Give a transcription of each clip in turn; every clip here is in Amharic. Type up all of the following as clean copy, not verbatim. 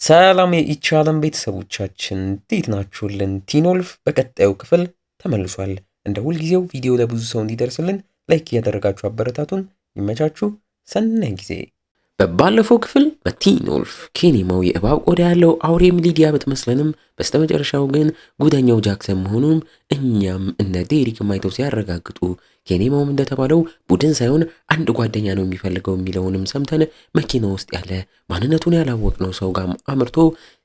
ሰላም የኢቻለም ቤተሰቦቻችን እንዴት ናችሁልን? ቲኖልፍ በቀጣዩ ክፍል ተመልሷል። እንደ ሁልጊዜው ቪዲዮ ለብዙ ሰው እንዲደርስልን ላይክ እያደረጋችሁ አበረታቱን። ይመቻችሁ። ሰናይ ጊዜ። በባለፈው ክፍል በቲኖልፍ ኬኒማው የእባብ ቆዳ ያለው አውሬም ሊዲያ ብትመስለንም በስተመጨረሻው ግን ጉደኛው ጃክሰን መሆኑን እኛም እነ ዴሪክ ማይተው ሲያረጋግጡ ኬኒማውም እንደተባለው ቡድን ሳይሆን አንድ ጓደኛ ነው የሚፈልገው የሚለውንም ሰምተን መኪና ውስጥ ያለ ማንነቱን ያላወቅነው ሰው ጋር አምርቶ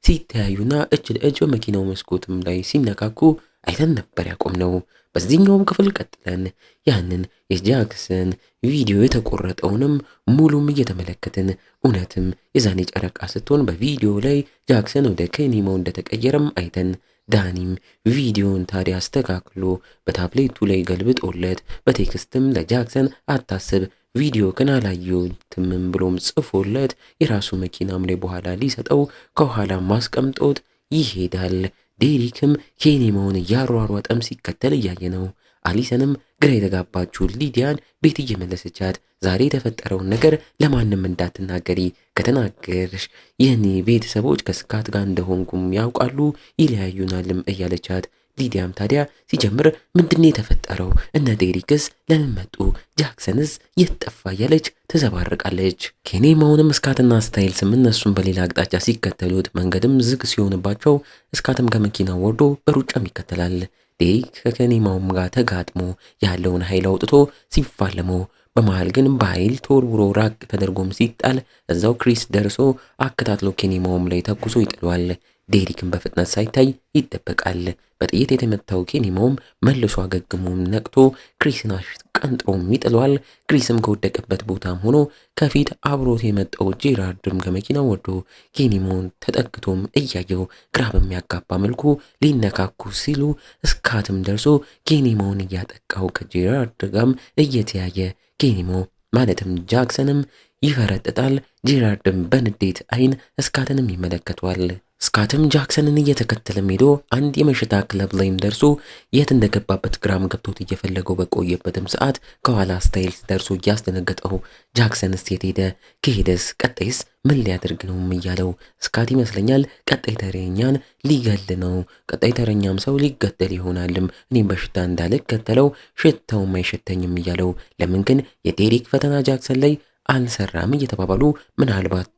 ሲተያዩና እጅ ለእጅ በመኪናው መስኮትም ላይ ሲነካኩ አይተን ነበር ያቆምነው። በዚህኛውም ክፍል ቀጥለን ያንን የጃክሰን ቪዲዮ የተቆረጠውንም ሙሉም እየተመለከትን እውነትም የዛኔ ጨረቃ ስትሆን በቪዲዮ ላይ ጃክሰን ወደ ኬኒማው እንደተቀየረም አይተን ዳኒም ቪዲዮን ታዲያ አስተካክሎ በታብሌቱ ላይ ገልብጦለት በቴክስትም ለጃክሰን አታስብ ቪዲዮ ግን አላየሁትም ብሎም ጽፎለት የራሱ መኪናም ላይ በኋላ ሊሰጠው ከኋላ ማስቀምጦት ይሄዳል። ዴሪክም ኬኒማውን እያሯሯጠም ሲከተል እያየ ነው። አሊሰንም ግራ የተጋባችው ሊዲያን ቤት እየመለሰቻት ዛሬ የተፈጠረውን ነገር ለማንም እንዳትናገሪ፣ ከተናገርሽ የኔ ቤተሰቦች ከስካት ጋር እንደሆንኩም ያውቃሉ ይለያዩናልም እያለቻት ሊዲያም ታዲያ ሲጀምር ምንድነው የተፈጠረው? እነ ዴሪክስ ለምን መጡ? ጃክሰንስ የት ጠፋ? እያለች ትዘባርቃለች። ኬኒማውንም ስካትና ስታይልስም እነሱም በሌላ አቅጣጫ ሲከተሉት መንገድም ዝግ ሲሆንባቸው ስካትም ከመኪናው ወርዶ በሩጫም ይከተላል። ዴሪክ ከኬኒማውም ጋር ተጋጥሞ ያለውን ኃይል አውጥቶ ሲፋለመው በመሃል ግን በኃይል ተወርውሮ ራቅ ተደርጎም ሲጣል እዛው ክሪስ ደርሶ አከታትሎ ኬኒማውም ላይ ተኩሶ ይጥሏል። ዴሪክን በፍጥነት ሳይታይ ይደበቃል። በጥይት የተመታው ኬኒማውም መልሶ አገግሞም ነቅቶ ክሪስን ቀንጥሮም ይጥሏል። ክሪስም ከወደቀበት ቦታም ሆኖ ከፊት አብሮት የመጣው ጄራርድም ከመኪናው ወርዶ ኬኒማውን ተጠግቶም እያየው ግራ በሚያጋባ መልኩ ሊነካኩ ሲሉ ስካትም ደርሶ ኬኒማውን እያጠቃው ከጄራርድ ጋርም እየተያየ ኬኒማው ማለትም ጃክሰንም ይፈረጥጣል። ጄራርድም በንዴት አይን ስካትንም ይመለከቷል። ስካትም ጃክሰንን እየተከተለም ሄዶ አንድ የመሸታ ክለብ ላይም ደርሶ የት እንደገባበት ግራም ገብቶት እየፈለገው በቆየበትም ሰዓት ከኋላ ስታይልስ ደርሶ እያስደነገጠው ጃክሰንስ የት ሄደ? ከሄደስ ቀጣይስ ምን ሊያደርግ ነው እያለው ስካት ይመስለኛል ቀጣይ ተረኛን ሊገል ነው። ቀጣይ ተረኛም ሰው ሊገደል ይሆናልም እኔም በሽታ እንዳልከተለው ሽታውም አይሸተኝም እያለው ለምን ግን የዴሪክ ፈተና ጃክሰን ላይ አልሰራም እየተባባሉ ምናልባት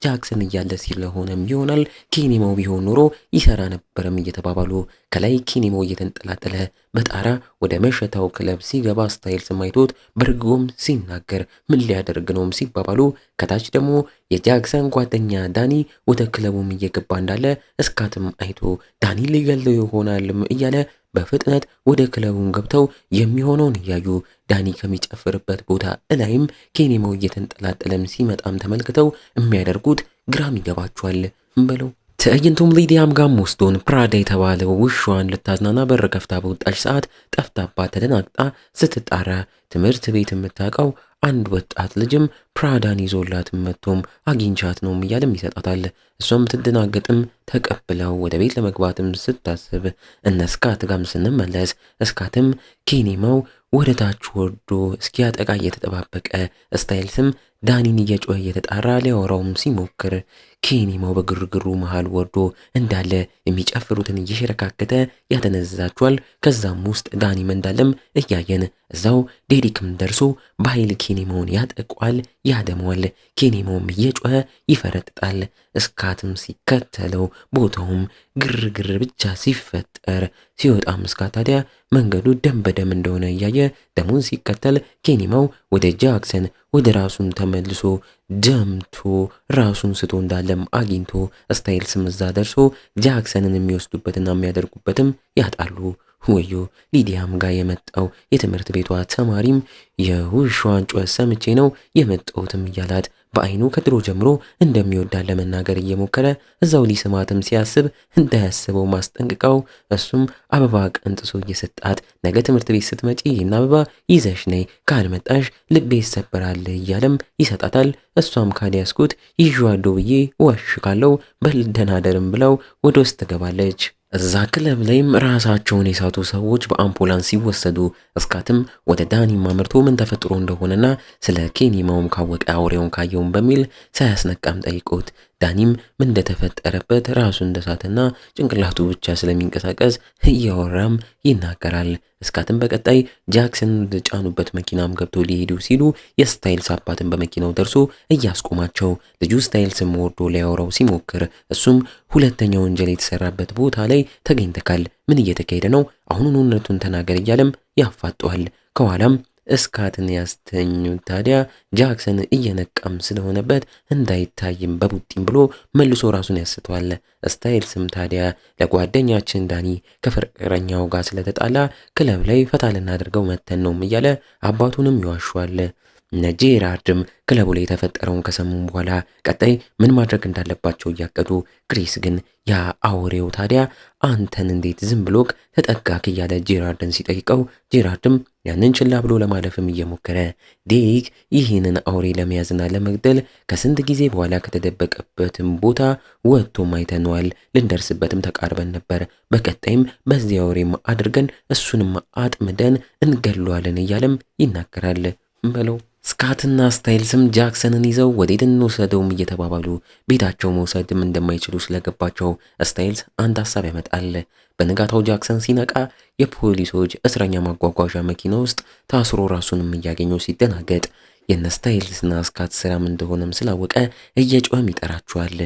ጃክሰን እያለ ስለሆነም ይሆናል ኬኒማው ቢሆን ኖሮ ይሰራ ነበርም እየተባባሉ ከላይ ኬኒማው እየተንጠላጠለ በጣራ ወደ መሸታው ክለብ ሲገባ ስታይልስ ማይቶት በርግጎም ሲናገር ምን ሊያደርግ ነውም ሲባባሉ ከታች ደግሞ የጃክሰን ጓደኛ ዳኒ ወደ ክለቡም እየገባ እንዳለ ስካትም አይቶ ዳኒ ሊገለው ይሆናልም እያለ በፍጥነት ወደ ክለቡን ገብተው የሚሆነውን እያዩ ዳኒ ከሚጨፍርበት ቦታ እላይም ኬኒማው እየተንጠላጠለም ሲመጣም ተመልክተው የሚያደርጉት ግራም ይገባቸዋል እንበለው። ትዕይንቱም ሊዲያም ጋም ወስዶን ፕራዳ የተባለው ውሻዋን ልታዝናና በር ከፍታ በወጣች ሰዓት ጠፍታባት ተደናግጣ ስትጣራ ትምህርት ቤት የምታውቀው አንድ ወጣት ልጅም ፕራዳን ይዞላት መጥቶም አግኝቻት ነው እያለም ይሰጣታል። እሷም ትደናገጥም ተቀብለው ወደ ቤት ለመግባትም ስታስብ እነ ስካት ጋም ስንመለስ ስካትም ኬኒማው ወደ ታች ወርዶ እስኪያጠቃ እየተጠባበቀ ስታይልስም ዳኒን እየጮኸ እየተጣራ ሊያወራውም ሲሞክር ኬኒማው በግርግሩ መሃል ወርዶ እንዳለ የሚጨፍሩትን እየሸረካከተ ያተነዝዛቸዋል። ከዛም ውስጥ ዳኒም እንዳለም እያየን እዛው ዴሪክም ደርሶ በኃይል ኬኒማውን ያጠቋል፣ ያደመዋል። ኬኒማውም እየጮኸ ይፈረጥጣል። ስካትም ሲከተለው ቦታውም ግርግር ብቻ ሲፈጠር ሲወጣም ስካት ታዲያ መንገዱ ደም በደም እንደሆነ እያየ ደሙን ሲከተል ኬኒማው ወደ ጃክሰን ወደ ራሱን ተመልሶ ደምቶ ራሱን ስቶ እንዳለም አግኝቶ ስታይልስም እዛ ደርሶ ጃክሰንን የሚወስዱበትና የሚያደርጉበትም ያጣሉ። ወዮ ሊዲያም ጋር የመጣው የትምህርት ቤቷ ተማሪም የውሻዋን ጩኸት ሰምቼ ነው የመጣሁትም እያላት በአይኑ ከድሮ ጀምሮ እንደሚወዳት ለመናገር እየሞከረ እዛው ሊስማትም ሲያስብ እንዳያስበው ማስጠንቅቀው እሱም አበባ ቀንጥሶ እየሰጣት ነገ ትምህርት ቤት ስትመጪ ይህን አበባ ይዘሽ ነይ ካልመጣሽ ልቤ ይሰበራል እያለም ይሰጣታል። እሷም ካልያዝኩት ይዤዋለሁ ብዬ ዋሽካለው በልደናደርም ብለው ወደ ውስጥ ትገባለች። እዛ ክለብ ላይም ራሳቸውን የሳቱ ሰዎች በአምቡላንስ ሲወሰዱ ስካትም ወደ ዳኒ ማመርቶ ምን ተፈጥሮ እንደሆነና ስለ ኬኒማውም ካወቀ አውሬውን ካየውም በሚል ሳያስነቃም ጠይቆት ዳኒም ምን እንደተፈጠረበት ራሱ እንደሳተና ጭንቅላቱ ብቻ ስለሚንቀሳቀስ እያወራም ይናገራል። ስካትም በቀጣይ ጃክሰን ጫኑበት መኪናም ገብቶ ሊሄዱ ሲሉ የስታይልስ አባትን በመኪናው ደርሶ እያስቆማቸው ልጁ ስታይልስም ወርዶ ሊያወራው ሲሞክር እሱም ሁለተኛ ወንጀል የተሰራበት ቦታ ላይ ተገኝተካል፣ ምን እየተካሄደ ነው? አሁኑን እውነቱን ተናገር እያለም ያፋጠዋል። ከኋላም ስካትን ያስተኙት ታዲያ ጃክሰን እየነቃም ስለሆነበት እንዳይታይም በቡጢም ብሎ መልሶ ራሱን ያስተዋል። ስታይልስም ታዲያ ለጓደኛችን ዳኒ ከፍቅረኛው ጋር ስለተጣላ ክለብ ላይ ፈታ ልናደርገው መተን ነው እያለ አባቱንም ይዋሸዋል። እነ ጄራርድም ክለቡ ላይ የተፈጠረውን ከሰሙም በኋላ ቀጣይ ምን ማድረግ እንዳለባቸው እያቀዱ፣ ክሪስ ግን ያ አውሬው ታዲያ አንተን እንዴት ዝም ብሎክ ተጠጋክ እያለ ጄራርድን ሲጠይቀው ጄራርድም ያንን ችላ ብሎ ለማለፍም እየሞከረ ዴሪክ ይህንን አውሬ ለመያዝና ለመግደል ከስንት ጊዜ በኋላ ከተደበቀበትም ቦታ ወጥቶም አይተነዋል፣ ልንደርስበትም ተቃርበን ነበር፣ በቀጣይም በዚህ አውሬም አድርገን እሱንም አጥምደን እንገለዋለን እያለም ይናገራል በለው። ስካትና ስታይልስም ጃክሰንን ይዘው ወዴት እንወሰደውም እየተባባሉ ቤታቸው መውሰድም እንደማይችሉ ስለገባቸው ስታይልስ አንድ ሀሳብ ያመጣል። በንጋታው ጃክሰን ሲነቃ የፖሊሶች እስረኛ ማጓጓዣ መኪና ውስጥ ታስሮ ራሱንም እያገኘው ሲደናገጥ የነ ስታይልስና ስካት ስራም እንደሆነም ስላወቀ እየጮኸም ይጠራቸዋል።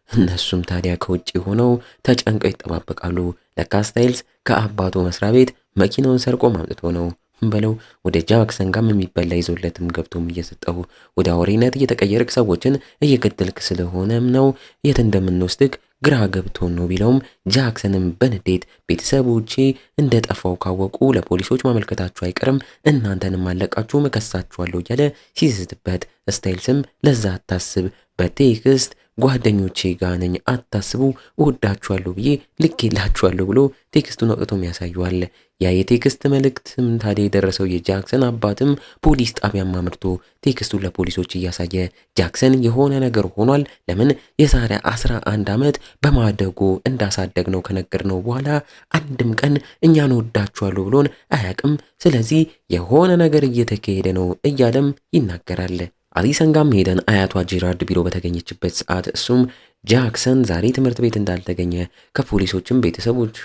እነሱም ታዲያ ከውጭ ሆነው ተጨንቀው ይጠባበቃሉ። ለካ ስታይልስ ከአባቱ መስሪያ ቤት መኪናውን ሰርቆ ማምጥቶ ነው በለው። ወደ ጃክሰን ጋም የሚበላ ይዞለትም ገብቶም እየሰጠው ወደ አውሬነት እየተቀየርክ ሰዎችን እየገደልክ ስለሆነም ነው የት እንደምንወስድክ ግራ ገብቶን ነው ቢለውም ጃክሰንም በንዴት ቤተሰቦቼ እንደጠፋው ካወቁ ለፖሊሶች ማመልከታችሁ አይቀርም፣ እናንተንም አለቃችሁ መከሳችኋለሁ እያለ ሲዝትበት ስታይልስም ለዛ አታስብ፣ በቴክስት ጓደኞቼ ጋር ነኝ አታስቡ፣ እወዳችኋለሁ ብዬ ልኬላችኋለሁ ብሎ ቴክስቱን አውጥቶም ያሳየዋል። ያ የቴክስት መልእክትም ታዲያ የደረሰው የጃክሰን አባትም ፖሊስ ጣቢያም አምርቶ ቴክስቱን ለፖሊሶች እያሳየ ጃክሰን የሆነ ነገር ሆኗል፣ ለምን የዛሬ 11 ዓመት በማደጎ እንዳሳደግ ነው ከነገርነው በኋላ አንድም ቀን እኛን እወዳችኋለሁ ብሎን አያቅም፣ ስለዚህ የሆነ ነገር እየተካሄደ ነው እያለም ይናገራል። አሊሰን ጋም ሄደን አያቷ ጄራርድ ቢሮ በተገኘችበት ሰዓት እሱም ጃክሰን ዛሬ ትምህርት ቤት እንዳልተገኘ ከፖሊሶችም ቤተሰቦቹ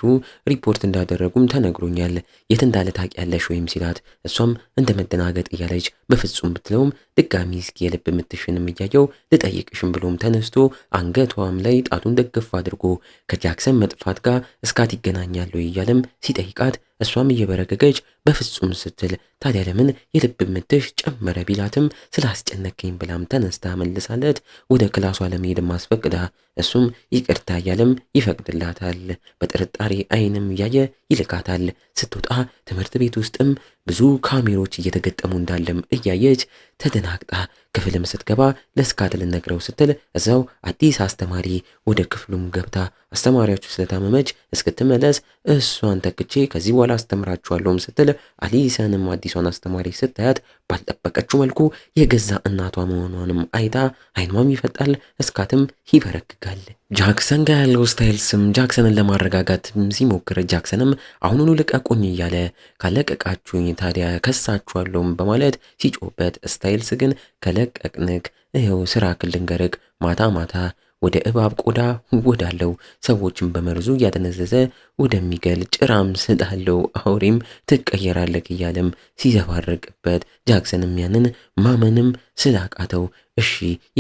ሪፖርት እንዳደረጉም ተነግሮኛል፣ የት እንዳለ ታውቂያለሽ ወይም ሲላት እሷም እንደ መደናገጥ እያለች በፍጹም ብትለውም ድጋሚ እስኪ የልብ ምትሽንም እያየው ልጠይቅሽም ብሎም ተነስቶ አንገቷም ላይ ጣቱን ደግፍ አድርጎ ከጃክሰን መጥፋት ጋር ስካት ይገናኛሉ እያለም ሲጠይቃት እሷም እየበረገገች በፍጹም ስትል ታዲያ ለምን የልብ ምትሽ ጨመረ ቢላትም ስላስጨነቀኝ ብላም ተነስታ መልሳለት ወደ ክላሷ ለመሄድም አስፈቅዳ እሱም ይቅርታ እያለም ይፈቅድላታል። በጥርጣሬ አይንም እያየ ይልካታል። ስትወጣ ትምህርት ቤት ውስጥም ብዙ ካሜሮች እየተገጠሙ እንዳለም እያየች ተደናግጣ ክፍልም ስትገባ ለስካት ልነግረው ስትል እዛው አዲስ አስተማሪ ወደ ክፍሉም ገብታ አስተማሪያችሁ ስለታመመች እስክትመለስ እሷን ተክቼ ከዚህ በኋላ አስተምራችኋለሁም ስትል አሊሰንም አዲሷን አስተማሪ ስታያት ባልጠበቀችው መልኩ የገዛ እናቷ መሆኗንም አይታ አይኗም ይፈጣል። ስካትም ይበረክጋል። ጃክሰን ጋር ያለው ስታይልስም ጃክሰንን ለማረጋጋት ሲሞክር ጃክሰንም አሁኑኑ ልቀቁኝ እያለ ካለቀቃችሁኝ ታዲያ ከሳችኋለሁም በማለት ሲጮበት ስታይልስ ግን ከለቀቅንክ ይኸው ስራ ክልንገርክ ማታ ማታ ወደ እባብ ቆዳ ወዳለው ሰዎችን በመርዙ እያደነዘዘ ወደሚገል ጭራም ስዳለው አውሬም ትቀየራለክ እያለም ሲዘባረቅበት ጃክሰንም ያንን ማመንም ስላቃተው እሺ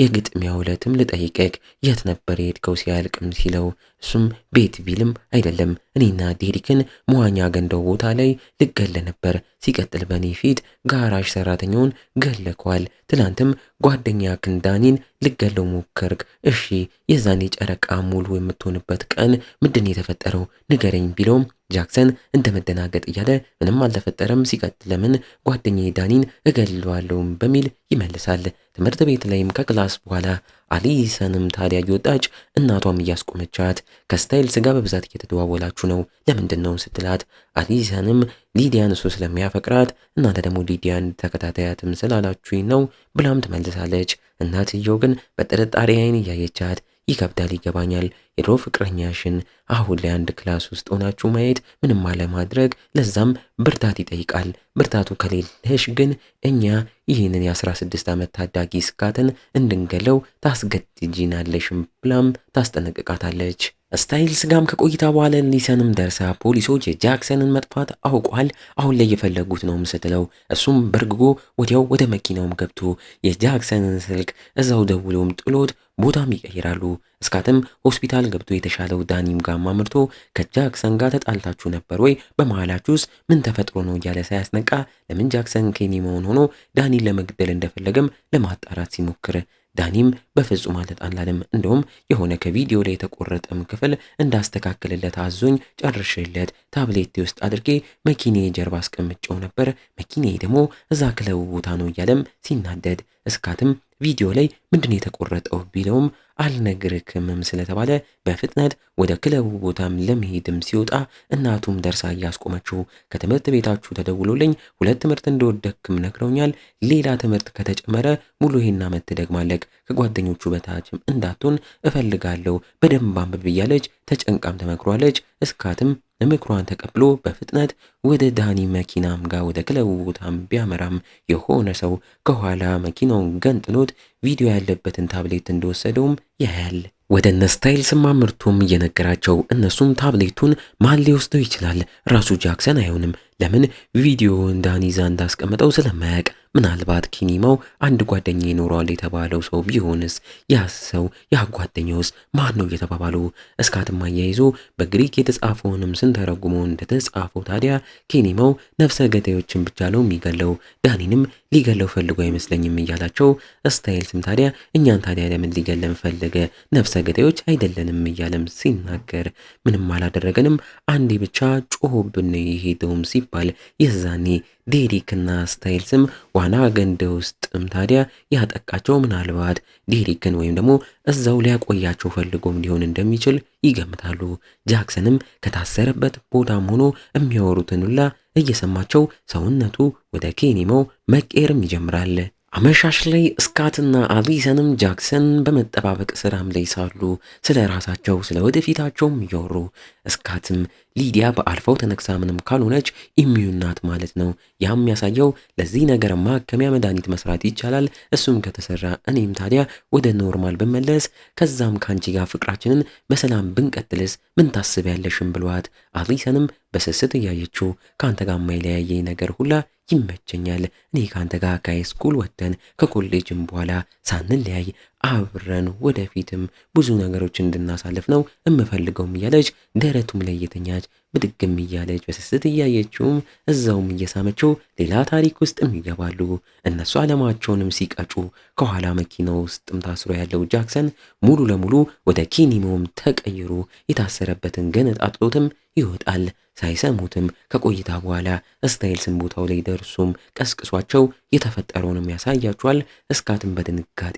የግጥሚያው ዕለትም ልጠይቀክ የት ነበር የሄድከው ሲያልቅም ሲለው እሱም ቤት ቢልም አይደለም እኔና ዴሪክን መዋኛ ገንዳው ቦታ ላይ ልገለ ነበር። ሲቀጥል በኔ ፊት ጋራዥ ሰራተኛውን ገለኳል። ትላንትም ጓደኛ ክንዳኒን ልገለው ሞከርክ። እሺ የዛኔ ጨረቃ ሙሉ የምትሆንበት ቀን ምንድን የተፈጠረው ንገረኝ ቢለውም ጃክሰን እንደ መደናገጥ እያለ ምንም አልተፈጠረም። ሲቀጥል ለምን ጓደኛዬ ዳኒን እገለዋለሁም በሚል ይመልሳል። ትምህርት ቤት ላይም ከክላስ በኋላ አሊሰንም ታዲያ እየወጣች እናቷም እያስቆመቻት ከስታይልስ ጋር በብዛት እየተደዋወላችሁ ነው ለምንድን ነው ስትላት አሊሰንም ሊዲያን እሱ ስለሚያፈቅራት እናንተ ደግሞ ሊዲያን ተከታታያትም ስላላችሁኝ ነው ብላም ትመልሳለች። እናትየው ግን በጥርጣሬ አይን እያየቻት ይከብዳል፣ ይገባኛል። የድሮ ፍቅረኛሽን አሁን ላይ አንድ ክላስ ውስጥ ሆናችሁ ማየት ምንም አለማድረግ ለዛም ብርታት ይጠይቃል። ብርታቱ ከሌለሽ ግን እኛ ይህንን የ16 ዓመት ታዳጊ ስካትን እንድንገለው ታስገድጂናለሽም ብላም ታስጠነቅቃታለች። ስታይልስ ጋም ከቆይታ በኋላ ሊሰንም ደርሳ ፖሊሶች የጃክሰንን መጥፋት አውቋል፣ አሁን ላይ የፈለጉት ነው ስትለው እሱም በርግጎ ወዲያው ወደ መኪናውም ገብቶ የጃክሰንን ስልክ እዛው ደውሎም ጥሎት ቦታም ይቀይራሉ። ስካትም ሆስፒታል ገብቶ የተሻለው ዳኒም ጋር አምርቶ ከጃክሰን ጋር ተጣልታችሁ ነበር ወይ? በመሃላችሁስ ምን ተፈጥሮ ነው እያለ ሳያስነቃ ለምን ጃክሰን ኬኒ መሆን ሆኖ ዳኒን ለመግደል እንደፈለገም ለማጣራት ሲሞክር ዳኒም በፍጹም አልተጣላንም፣ እንደውም የሆነ ከቪዲዮ ላይ የተቆረጠም ክፍል እንዳስተካክልለት አዞኝ ጨርሼለት ታብሌቴ ውስጥ አድርጌ መኪኔ ጀርባ አስቀምጬው ነበር፣ መኪኔ ደግሞ እዛ ክለቡ ቦታ ነው እያለም ሲናደድ ስካትም ቪዲዮ ላይ ምንድነው የተቆረጠው ቢለውም አልነግርክምም ስለተባለ በፍጥነት ወደ ክለቡ ቦታም ለመሄድም ሲወጣ እናቱም ደርሳ እያስቆመችው ከትምህርት ቤታችሁ ተደውሎልኝ 2 ትምህርት እንደወደክም ነግረውኛል፣ ሌላ ትምህርት ከተጨመረ ሙሉ ይሄን ዓመት ትደግማለህ፣ ከጓደኞቹ በታችም እንዳትሆን እፈልጋለሁ፣ በደንብ አንብብ እያለች ተጨንቃም ተመክሯለች። ስካትም ምክሯን ተቀብሎ በፍጥነት ወደ ዳኒ መኪናም ጋር ወደ ክለቡ ቦታም ቢያመራም የሆነ ሰው ከኋላ መኪናውን ገንጥሎት ቪዲዮ ያለበትን ታብሌት እንደወሰደውም ያያል። ወደ እነ ስታይልስም አምርቶም እየነገራቸው እነሱም ታብሌቱን ማን ሊወስደው ይችላል? ራሱ ጃክሰን አይሆንም። ለምን ቪዲዮውን ዳኒ ዛ እንዳስቀመጠው ስለማያውቅ ምናልባት ኪኒማው አንድ ጓደኛ ይኖረዋል የተባለው ሰው ቢሆንስ? ያ ሰው ያ ጓደኛውስ ማን ነው እየተባባሉ እስካትም አያይዞ በግሪክ የተጻፈውንም ስንተረጉመው እንደተጻፈው ታዲያ ኪኒማው ነፍሰ ገዳዮችን ብቻ ነው የሚገለው፣ ዳኒንም ሊገለው ፈልጎ አይመስለኝም እያላቸው ስታይልስም ታዲያ እኛን ታዲያ ለምን ሊገለም ፈለገ? ነፍሰ ገዳዮች አይደለንም እያለም ሲናገር ምንም አላደረገንም፣ አንዴ ብቻ ጮሆብን የሄደውም ሲባል የዛኔ ዴሪክና ስታይልስም ዋና ገንዳ ውስጥም ታዲያ ያጠቃቸው ምናልባት ዴሪክን ወይም ደግሞ እዛው ሊያቆያቸው ፈልጎም ሊሆን እንደሚችል ይገምታሉ። ጃክሰንም ከታሰረበት ቦታም ሆኖ የሚያወሩትን ሁላ እየሰማቸው ሰውነቱ ወደ ኬኒማው መቀየርም ይጀምራል። አመሻሽ ላይ ስካትና አሊሰንም ጃክሰን በመጠባበቅ ስራም ላይ ሳሉ ስለ ራሳቸው ስለ ወደፊታቸውም እያወሩ ስካትም ሊዲያ በአልፋው ተነክሳ ምንም ካልሆነች ኢሚዩን ናት ማለት ነው። ያም የሚያሳየው ለዚህ ነገር ማከሚያ መድኃኒት መስራት ይቻላል። እሱም ከተሰራ እኔም ታዲያ ወደ ኖርማል ብመለስ ከዛም ካንቺ ጋር ፍቅራችንን በሰላም ብንቀጥልስ ምን ታስቢያለሽም ብሏት አሊሰንም በስስት እያየችው ካንተ ጋር የማይለያየኝ ነገር ሁላ ይመቸኛል። እኔ ካንተ ጋር ከሃይስኩል ወጥተን ከኮሌጅም በኋላ ሳንለያይ አብረን ወደፊትም ብዙ ነገሮች እንድናሳልፍ ነው እምፈልገውም እያለች ደረቱም ላይ እየተኛች ብድግም እያለች በስስት እያየችውም እዛውም እየሳመችው ሌላ ታሪክ ውስጥም ይገባሉ። እነሱ አለማቸውንም ሲቀጩ ከኋላ መኪና ውስጥም ታስሮ ያለው ጃክሰን ሙሉ ለሙሉ ወደ ኪኒሞም ተቀይሮ የታሰረበትን ገነጣጥሎትም ይወጣል። ሳይሰሙትም ከቆይታ በኋላ ስታይልስን ቦታው ላይ ደርሶም ቀስቅሷቸው የተፈጠረውንም ያሳያቸዋል። እስካትም በድንጋጤ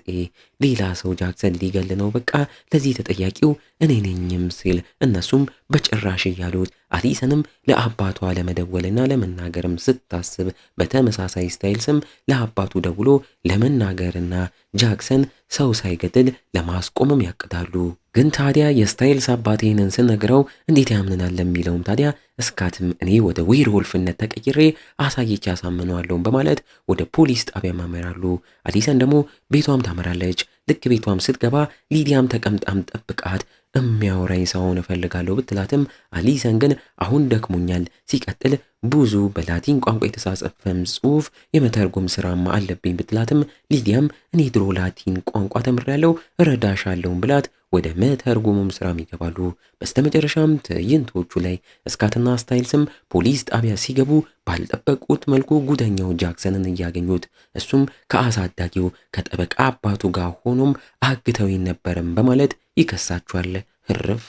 ሌላ ሰው ጃክሰን ሊገል ነው፣ በቃ ለዚህ ተጠያቂው እኔ ነኝም ሲል እነሱም በጭራሽ እያሉት አሊሰንም ለአባቷ ለመደወልና ለመናገርም ስታስብ በተመሳሳይ ስታይልስም ለአባቱ ደውሎ ለመናገርና ጃክሰን ሰው ሳይገድል ለማስቆምም ያቅዳሉ። ግን ታዲያ የስታይልስ አባት ይህንን ስነግረው እንዴት ያምንናል ለሚለውም ታዲያ እስካትም እኔ ወደ ዌርወልፍነት ተቀይሬ አሳይቼ ያሳምነዋለሁም በማለት ወደ ፖሊስ ጣቢያ ያመራሉ። አሊሰን ደግሞ ቤቷም ታመራለች። ልክ ቤቷም ስትገባ ሊዲያም ተቀምጣም ጠብቃት የሚያወራኝ ሰውን እፈልጋለሁ ብትላትም አሊሰን ግን አሁን ደክሞኛል፣ ሲቀጥል ብዙ በላቲን ቋንቋ የተጻፈም ጽሑፍ የመተርጎም ስራማ አለብኝ ብትላትም ሊዲያም እኔ ድሮ ላቲን ቋንቋ ተምሬያለሁ እረዳሻለሁም ብላት ወደ መተርጎሙም ስራም ይገባሉ። በስተመጨረሻም ትዕይንቶቹ ላይ እስካትና ስታይልስም ፖሊስ ጣቢያ ሲገቡ ባልጠበቁት መልኩ ጉደኛው ጃክሰንን እያገኙት እሱም ከአሳዳጊው ከጠበቃ አባቱ ጋር ሆኖም አግተው ነበረም በማለት ይከሳቸዋል። ህርፍ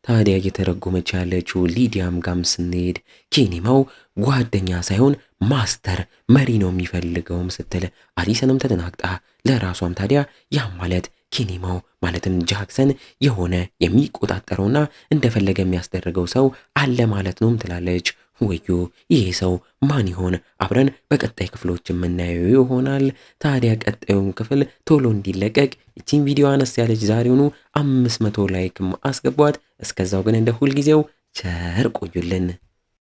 ታዲያ እየተረጎመች ያለችው ሊዲያም ጋም ስንሄድ ኪኒማው ጓደኛ ሳይሆን ማስተር መሪ ነው የሚፈልገውም ስትል አሊሰንም ተደናግጣ ለራሷም ታዲያ ያ ማለት ኪኒማው ማለትም ጃክሰን የሆነ የሚቆጣጠረውና እንደፈለገ የሚያስደርገው ሰው አለ ማለት ነውም ትላለች። ወዮ ይሄ ሰው ማን ይሆን? አብረን በቀጣይ ክፍሎች የምናየው ይሆናል። ታዲያ ቀጣዩን ክፍል ቶሎ እንዲለቀቅ እቺን ቪዲዮ አነስ ያለች ዛሬውኑ 500 ላይክም አስገቧት። እስከዛው ግን እንደ ሁልጊዜው ቸር ቆዩልን።